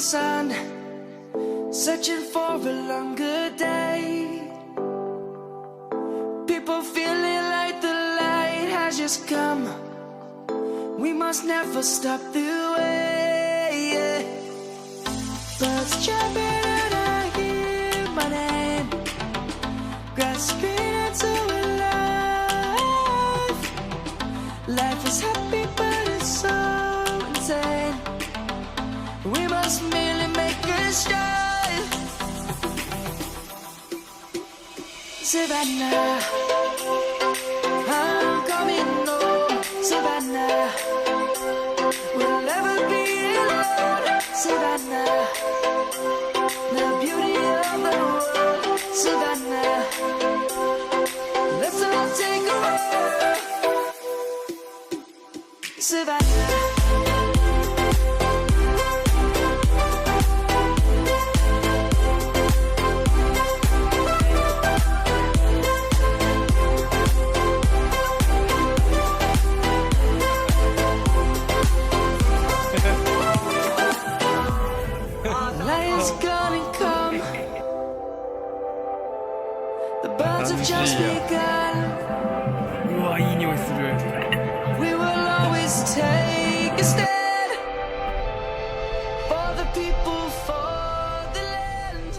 sun, searching for a longer day. People feeling like the light has just come. We must never stop the way. Birds chirping and I hear my name, grasping into a life. Life is happy but it's so insane. We must merely make a start. Savannah, I'm coming home. Savannah, we'll never be alone. Savannah, the beauty of the world. Savannah, let's all take a walk. Savannah. Lion's gonna come. The birds have just begun. うわ、いい匂いする。 We will always take a stand for the people, for the land.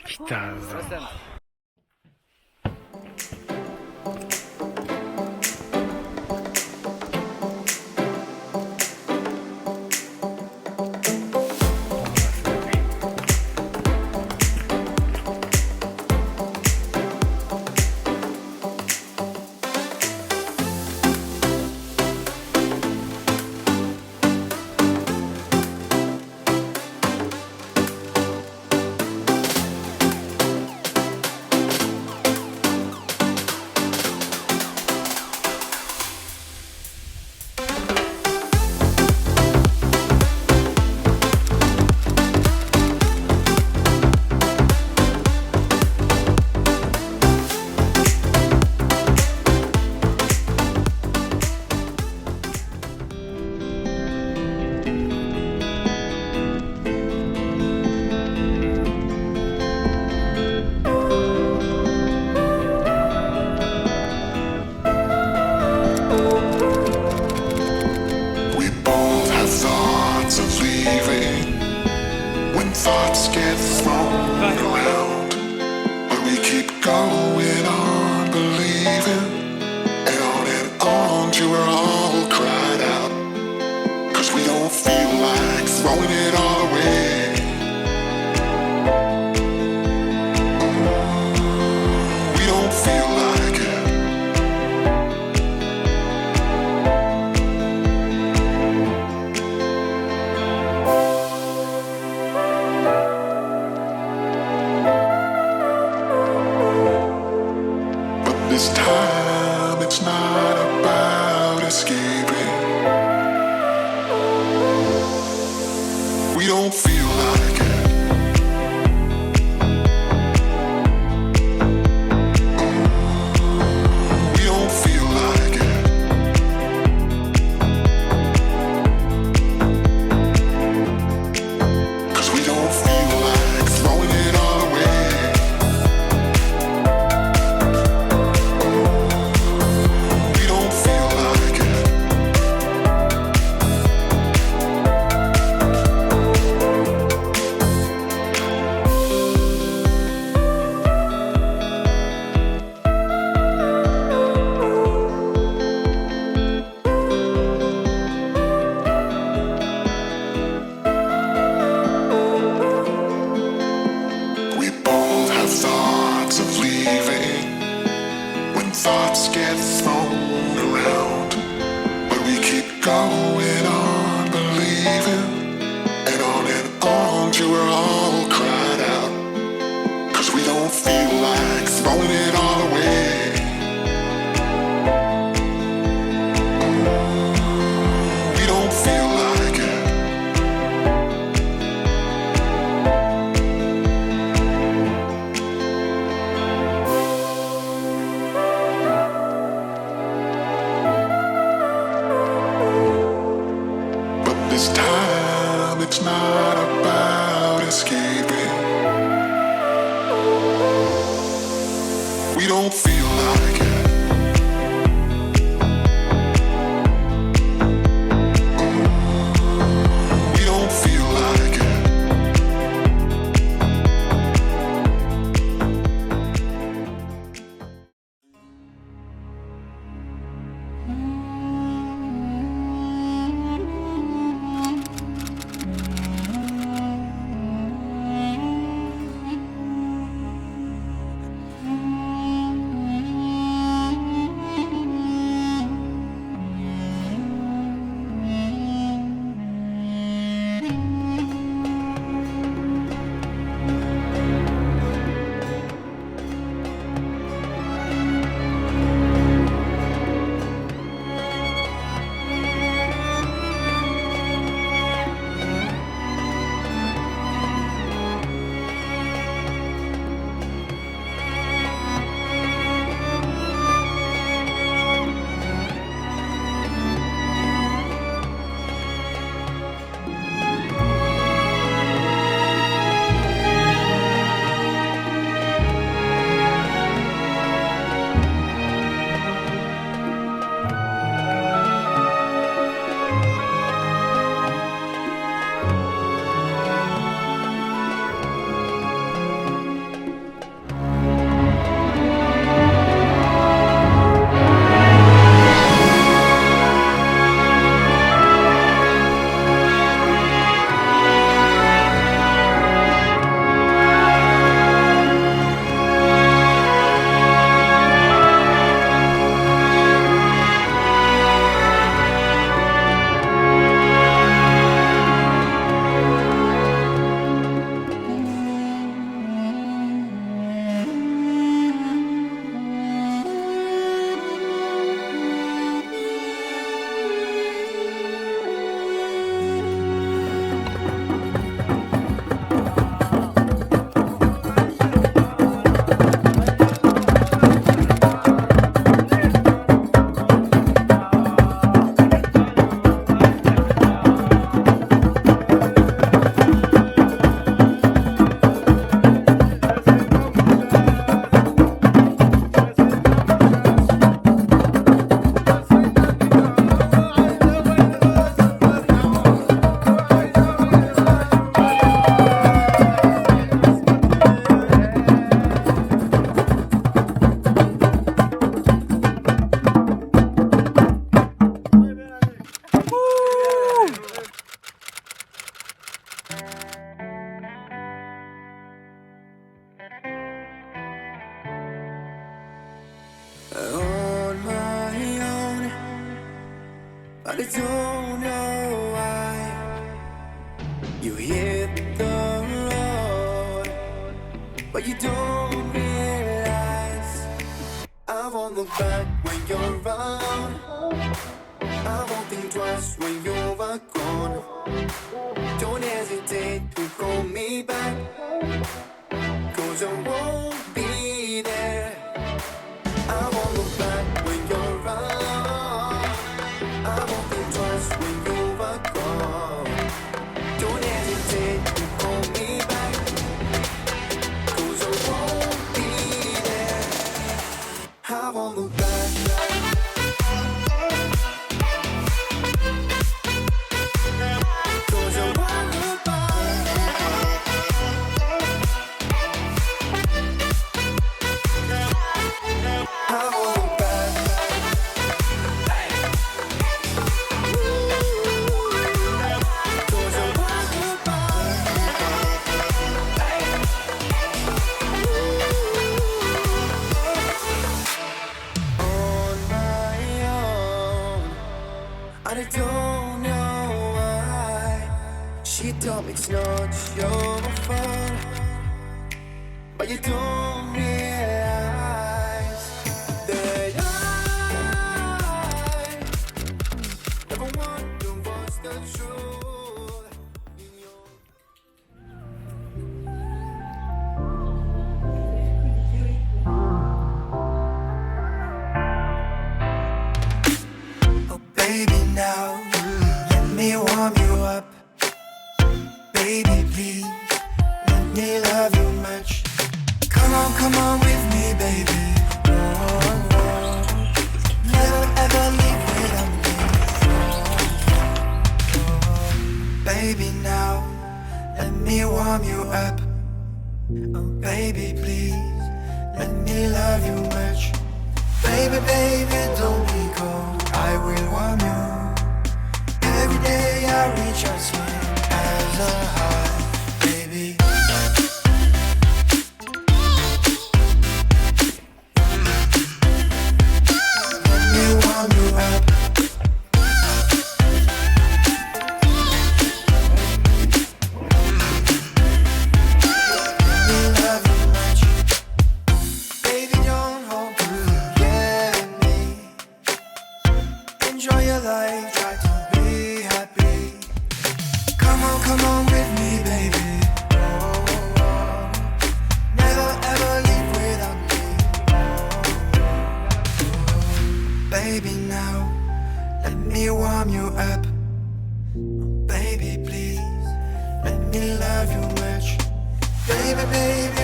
Pitazo. going on believing, and on till we're all cried out. 'Cause we don't feel like throwing it all away. We don't feel like it. This time it's not about escaping. We don't feel like it. We don't feel like it. Cause we don't feel like throwing it all away. We both have thoughts of leaving when thoughts get thrown around. But we keep going on believing, and on till we're all cried out. 'Cause we don't feel like throwing it all away. We don't feel like it. This time it's not about escaping. We don't feel like it. We don't feel like it. I don't know why you hit the road, but you don't realize I won't look back when you're around. I won't think twice when you're gone. Don't hesitate to call me back, 'cause I won't be there. I won't look back when you're around. I won't think twice when you're gone. Don't hesitate to call me back, 'cause I won't be there. I won't look back. I don't know why she told me it's not your fault, but you don't realize that I never wonder what's the truth in your... Oh baby, now let me warm you up. Baby, please, let me love you much. Come on with me, baby. Oh, oh. Never ever leave without me. Oh, oh. Baby, now let me warm you up. Oh, baby, please, let me love you much. Baby, baby, don't be cold. I will warm you. Every day I reach out sweet as a heart, baby. Let me warm you up. Let me love you much. Baby, don't hold forget me. Enjoy your life, try to be happy. Come on with me, baby. Oh, oh, oh. Never ever leave without me. Oh, oh, oh. Baby, now let me warm you up. Oh, baby, please, let me love you much. Baby, baby,